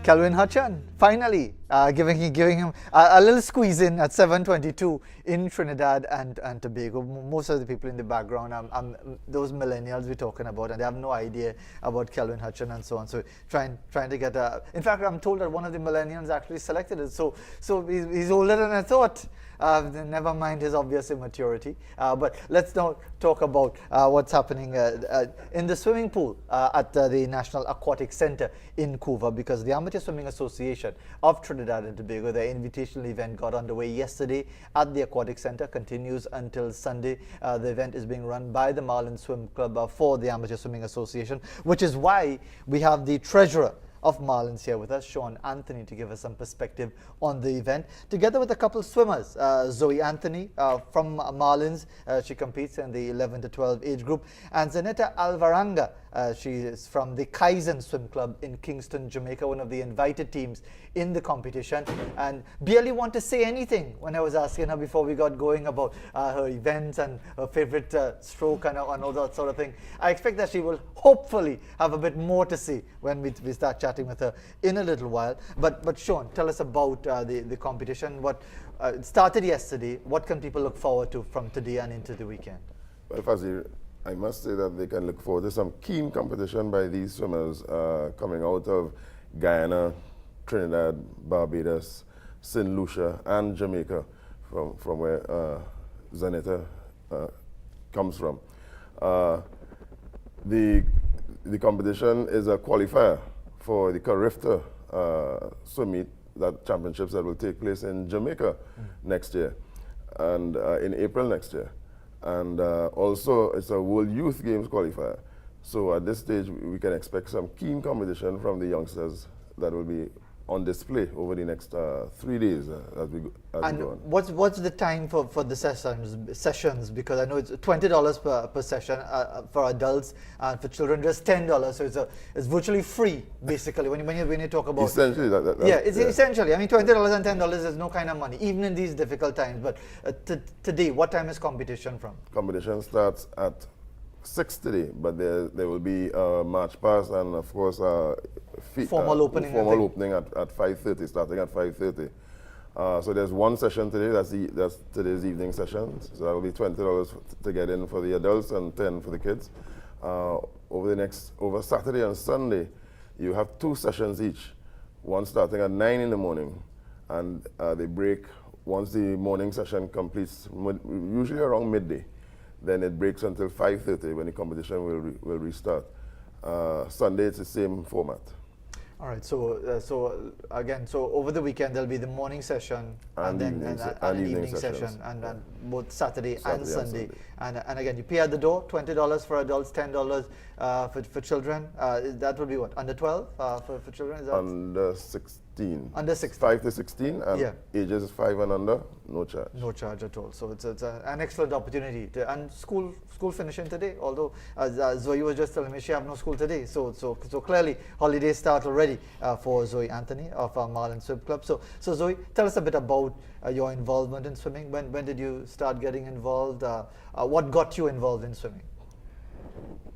Kelvin Hutchin, finally, giving him a little squeeze in at 7:22 in Trinidad and Tobago. Most of the people in the background, those millennials we're talking about, and they have no idea about Kelvin Hutchin and so on. So trying to get in fact, I'm told that one of the millennials actually selected it. So he's older than I thought. Never mind his obvious immaturity. But let's now talk about what's happening in the swimming pool at the National Aquatic Center in Couva, because the Amateur Swimming Association of Trinidad and Tobago, their invitational event got underway yesterday at the Aquatic Center, continues until Sunday. The event is being run by the Marlin Swim Club for the Amateur Swimming Association, which is why we have the treasurer of Marlins here with us, Zoe Anthony, to give us some perspective on the event, together with a couple of swimmers. Zoe Anthony from Marlins, she competes in the 11 to 12 age group, and Senna Alvarenga, she is from the Kaizen Swim Club in Kingston, Jamaica, one of the invited teams in the competition, and barely want to say anything when I was asking her before we got going about her events and her favorite stroke and all that sort of thing. I expect that she will hopefully have a bit more to say when we start chatting with her in a little while. But Sean, tell us about the competition. What it started yesterday. What can people look forward to from today and into the weekend? Well, Fazil, I must say that they can look forward to some keen competition by these swimmers coming out of Guyana, Trinidad, Barbados, St. Lucia, and Jamaica, from where Zaneta comes from. The competition is a qualifier for the Carifta swim meet, that championships that will take place in Jamaica next year, and in April next year. And also it's a World Youth Games qualifier. So at this stage we can expect some keen competition from the youngsters that will be on display over the next 3 days as we go on. What's the time for the sessions? Because I know it's $20 per session for adults, and for children just $10. So it's virtually free, basically. When you talk about essentially essentially. I mean, $20 and $10 is no kind of money, even in these difficult times. But today, what time is competition from? Competition starts at 6 today, but there will be a march pass and of course formal opening at 5:30, starting at 5:30. So there's one session today. That's today's evening session. So that will be $20 to get in for the adults and $10 for the kids. Over Saturday and Sunday, you have 2 sessions each. One starting at 9 in the morning, and they break once the morning session completes, usually around midday. Then it breaks until 5:30 when the competition will restart. Sunday it's the same format. All right. So again, over the weekend there'll be the morning session and then an evening session, and both Saturday and Sunday. And again, you pay at the door, $20 for adults, $10 for children. That would be what, under 12 for children? Is that under 16. Under 16. 5 to 16, and ages 5 and under, no charge. No charge at all. So it's an excellent opportunity. And school finishing today, although Zoe was just telling me she have no school today. So clearly holidays start already for Zoe Anthony of our Marlin Swim Club. So Zoe, tell us a bit about your involvement in swimming. When did you start getting involved? What got you involved in swimming?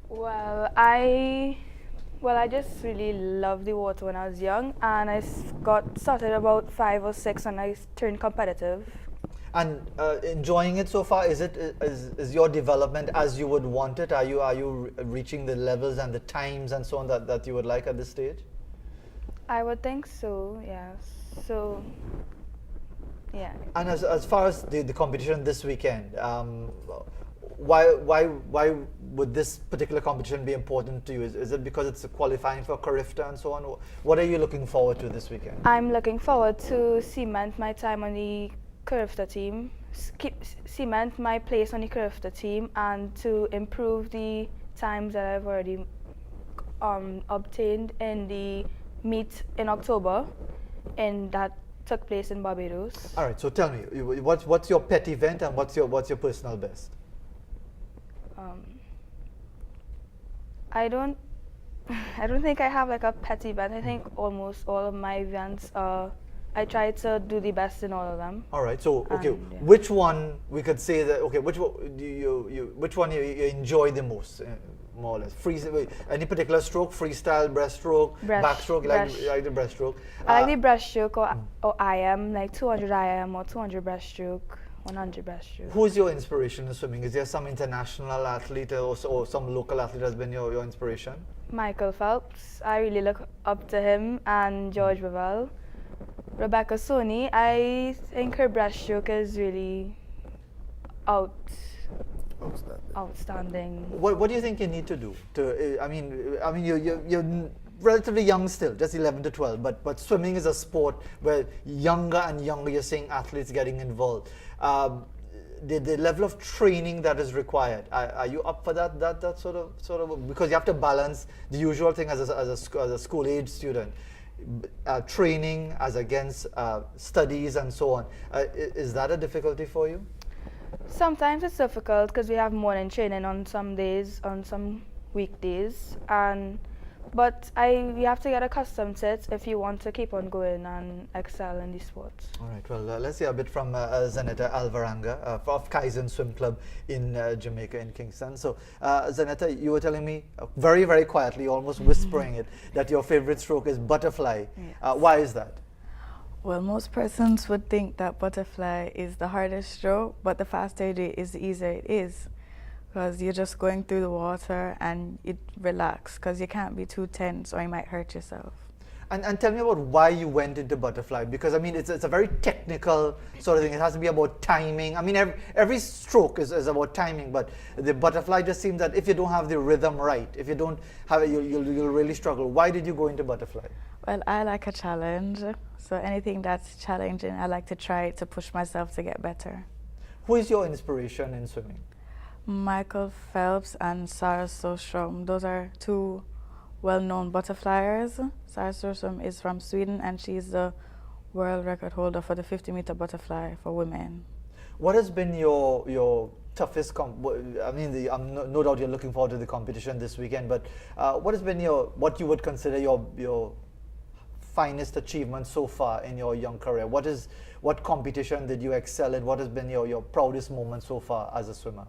Well, I just really loved the water when I was young, and I got started about 5 or 6 and I turned competitive. And enjoying it so far? Is your development as you would want it? Are you reaching the levels and the times and so on that you would like at this stage? I would think so, yes. So, yeah. And as far as the competition this weekend, why would this particular competition be important to you? Is it because it's qualifying for Carifta and so on? What are you looking forward to this weekend? I'm looking forward to cement my time on the Carifta team, cement my place on the Carifta team, and to improve the times that I've already obtained in the meet in October, and that took place in Barbados. All right. So tell me, what's your pet event and what's your personal best? I don't think I have like a pet event. I think almost all of my events are I try to do the best in all of them. All right. So, okay, Yeah. which one we could say that? Okay, which one do which one you enjoy the most, more or less? Any particular stroke? Freestyle, breaststroke, backstroke. You like the breaststroke? I like the breaststroke or IM, like 200 IM or 200 breaststroke, 100 breaststroke. Who's your inspiration in swimming? Is there some international athlete or some local athlete that's been your inspiration? Michael Phelps, I really look up to him, and George Bevell. Rebecca Soni, I think her breaststroke is really outstanding. What do you think you need to do to? I mean, you're relatively young still, just 11 to 12. But swimming is a sport where younger and younger you're seeing athletes getting involved. The level of training that is required. Are you up for that sort of because you have to balance the usual thing as a school age student. Training as against studies and so on. Is that a difficulty for you? Sometimes it's difficult because we have morning training on some days, on some weekdays, but you have to get accustomed to it if you want to keep on going and excel in the sport. All right. Well, let's hear a bit from Zaneta Alvarenga of Kaizen Swim Club in Jamaica, in Kingston. So, Zaneta, you were telling me very, very quietly, almost whispering it, that your favorite stroke is butterfly. Yes. Why is that? Well, most persons would think that butterfly is the hardest stroke, but the faster you do it is the easier it is. Because you're just going through the water and it relax, because you can't be too tense or you might hurt yourself. And tell me about why you went into butterfly, because I mean it's a very technical sort of thing. It has to be about timing. I mean every stroke is about timing, but the butterfly just seems that if you don't have the rhythm right, if you don't have it, you'll really struggle. Why did you go into butterfly? Well, I like a challenge, so anything that's challenging, I like to try it to push myself to get better. Who is your inspiration in swimming? Michael Phelps and Sarah Sjöström. Those are two well-known butterflyers. Sarah Sjöström is from Sweden and she's the world record holder for the 50-meter butterfly for women. What has been your toughest no doubt you're looking forward to the competition this weekend, but what has been what you would consider your finest achievement so far in your young career? What competition did you excel in? What has been your proudest moment so far as a swimmer?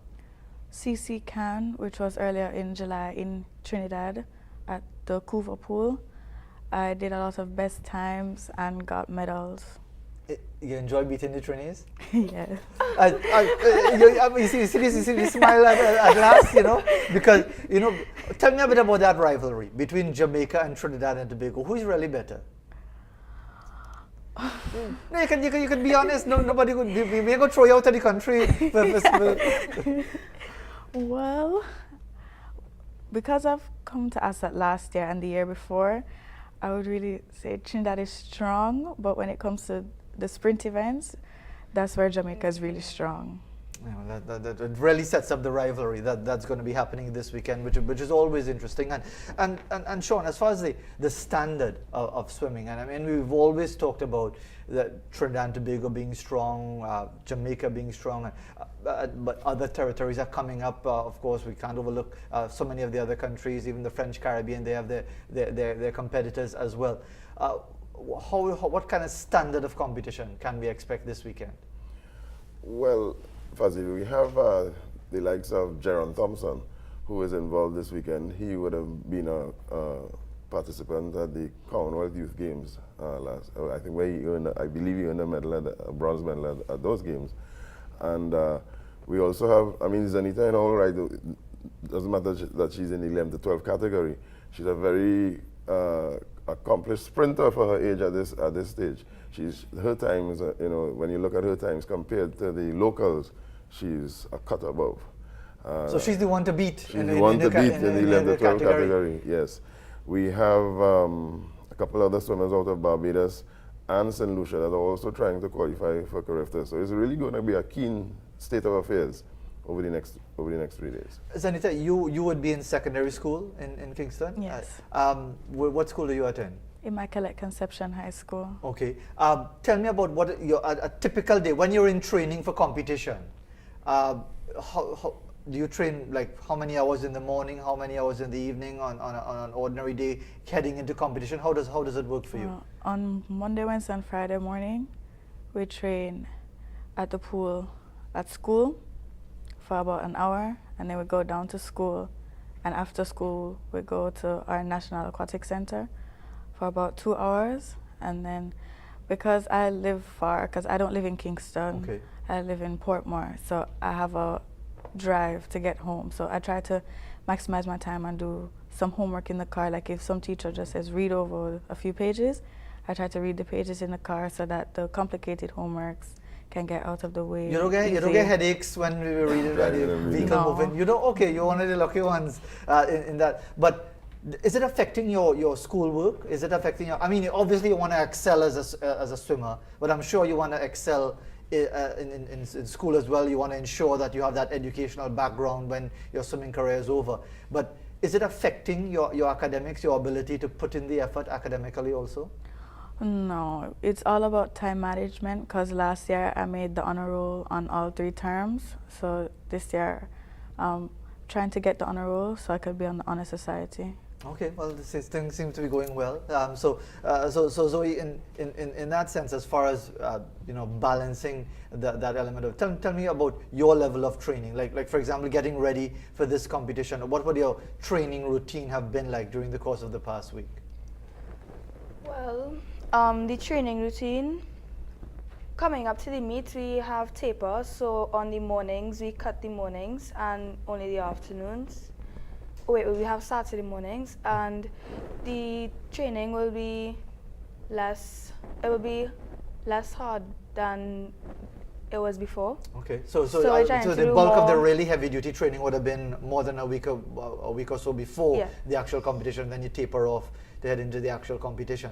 CC Can, which was earlier in July in Trinidad at the Couva pool. I did a lot of best times and got medals. You enjoy beating the Trinis? Yes. You see the smile at last, because, tell me a bit about that rivalry between Jamaica and Trinidad and Tobago. Who's really better? No, you can be honest. No, nobody would. We may go throw you out of the country. Well, because I've come to ASAT last year and the year before, I would really say Trinidad is strong, but when it comes to the sprint events, that's where Jamaica is really strong. Yeah, that really sets up the rivalry that's going to be happening this weekend, which is always interesting. And Sean, as far as the standard of swimming, and I mean we've always talked about Trinidad and Tobago being strong, Jamaica being strong, but other territories are coming up. Of course, we can't overlook so many of the other countries, even the French Caribbean. They have their competitors as well. What kind of standard of competition can we expect this weekend? Well, Fazil, we have the likes of Jaron Thompson, who is involved this weekend. He would have been a participant at the Commonwealth Youth Games I think where I believe he earned a bronze medal at those games. And we also have, Zaneta and all right, it doesn't matter that she's in the 11 to 12 category. She's a very accomplished sprinter for her age at this stage. Her times, when you look at her times compared to the locals, she's a cut above. So she's the one to beat. She's the one to beat in the 11 to 12 category. Yes. We have a couple other swimmers out of Barbados and St. Lucia that are also trying to qualify for Carifta. So it's really going to be a keen state of affairs over the next 3 days. Zaneta, you would be in secondary school in Kingston? Yes. What school do you attend? Immaculate Conception High School. Okay. Tell me about what a typical day when you're in training for competition. do you train like how many hours in the morning, how many hours in the evening on an ordinary day heading into competition? How does it work for you? On Monday, Wednesday, and Friday morning, we train at the pool at school for about an hour, and then we go down to school, and after school we go to our National Aquatic Center for about 2 hours, and then because I live far, because I don't live in Kingston, Okay. I live in Portmore, so I have a drive to get home, so I try to maximize my time and do some homework in the car. Like if some teacher just says read over a few pages, I try to read the pages in the car so that the complicated homeworks can get out of the way. You don't get headaches when we were reading the vehicle No. moving. You don't. Okay, you're one of the lucky ones in that. But is it affecting your schoolwork? Is it affecting your? I mean, obviously you want to excel as a swimmer, but I'm sure you want to excel in school as well. You want to ensure that you have that educational background when your swimming career is over. But is it affecting your academics, your ability to put in the effort academically also? No, it's all about time management, because last year I made the honor roll on all 3 terms. So this year, trying to get the honor roll so I could be on the honor society. Okay, well, things seem to be going well. So Zoe, in that sense, as far as balancing that element of, tell me about your level of training. Like for example, getting ready for this competition. What would your training routine have been like during the course of the past week? Well, the training routine, coming up to the meet, we have taper. So on the mornings, we cut the mornings and only the afternoons. We have Saturday mornings, and the training will be less hard than it was before. Okay, so we're trying to the do bulk of the more. really heavy duty training would have been more than a week or so before Yeah. the actual competition. Then you taper off to head into the actual competition,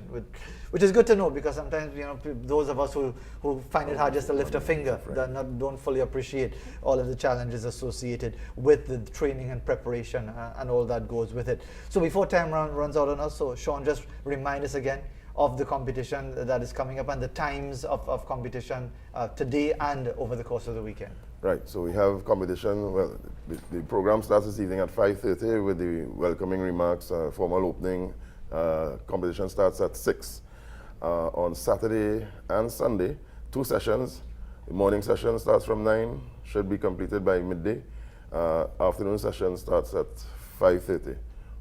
which is good to know, because sometimes those of us who find it hard just to lift a finger don't fully appreciate all of the challenges associated with the training and preparation and all that goes with it. So before time runs out on us, so Sean, just remind us again of the competition that is coming up and the times of competition today and over the course of the weekend. Right, so we have competition. Well, the program starts this evening at 5:30 with the welcoming remarks, formal opening. Competition starts at 6 on Saturday and Sunday. 2 sessions. The morning session starts from 9, should be completed by midday. Afternoon session starts at 5:30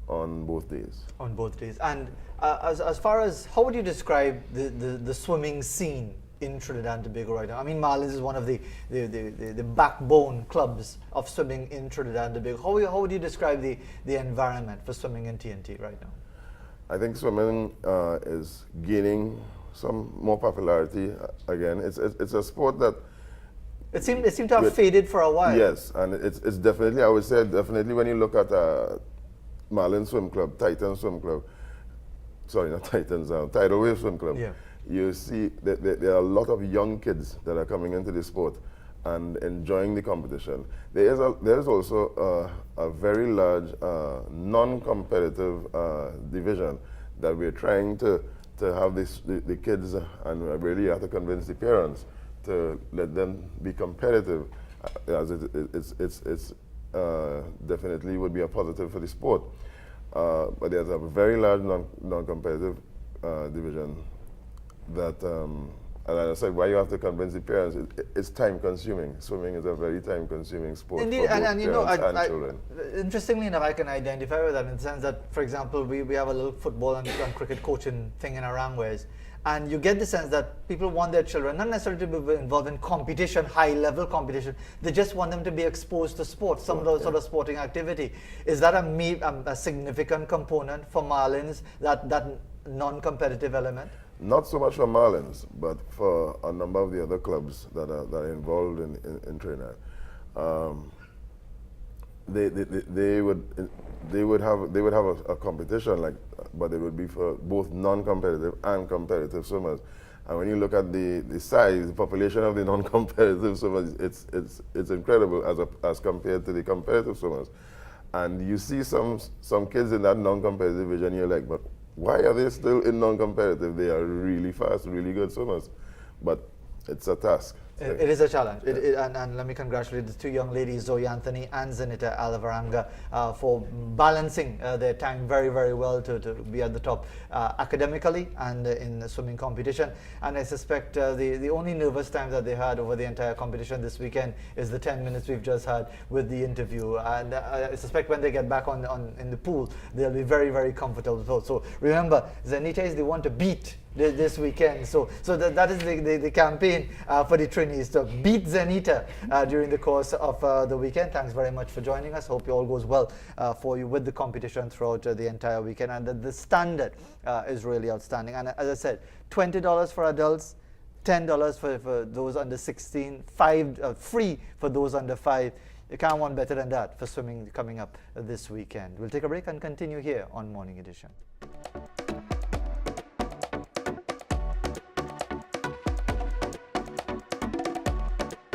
on both days. On both days. And as far as, how would you describe the swimming scene in Trinidad and Tobago right now? I mean, Marlins is one of the backbone clubs of swimming in Trinidad and Tobago. How would you describe the environment for swimming in TNT right now? I think swimming is gaining some more popularity again. It's a sport that it seemed to have faded for a while. Yes, and it's definitely, I would say, definitely when you look at Marlin Swim Club, Titan Swim Club, sorry, not Titans, Tidal Wave Swim Club, Yeah. you see that there are a lot of young kids that are coming into the sport and enjoying the competition. There is also a very large non-competitive division that we're trying to have the kids, and really have to convince the parents to let them be competitive, as it's definitely would be a positive for the sport. But there's a very large non-competitive division that, and as I said, why you have to convince the parents, it's time-consuming. Swimming is a very time-consuming sport. Indeed, for both and parents and children. Interestingly enough, I can identify with that in the sense that, for example, we have a little football and cricket coaching thing in Arangways, and you get the sense that people want their children not necessarily to be involved in competition, high-level competition. They just want them to be exposed to sport, some sort of sporting activity. Is that a significant component for Marlins, that non-competitive element? Not so much for Marlins, but for a number of the other clubs that are involved in Trinidad. They would have a competition, but it would be for both non-competitive and competitive swimmers. And when you look at the size, the population of the non-competitive swimmers, it's incredible as compared to the competitive swimmers. And you see some kids in that non-competitive division, you're like, but why are they still in non-competitive? They are really fast, really good swimmers. But it's a task. It is a challenge. And let me congratulate the two young ladies, Zoe Anthony and Zaneta Alvarenga, for balancing their time very, very well to be at the top academically and in the swimming competition. And I suspect the only nervous time that they had over the entire competition this weekend is the 10 minutes we've just had with the interview. And I suspect when they get back in the pool, they'll be very, very comfortable. So remember, Zaneta is the one to beat this weekend. So that is the campaign for the Trinis to beat Zaneta during the course of the weekend. Thanks very much for joining us. Hope it all goes well for you with the competition throughout the entire weekend. And the standard is really outstanding. And as I said, $20 for adults, $10 for those under 16, free for those under 5. You can't want better than that for swimming coming up this weekend. We'll take a break and continue here on Morning Edition.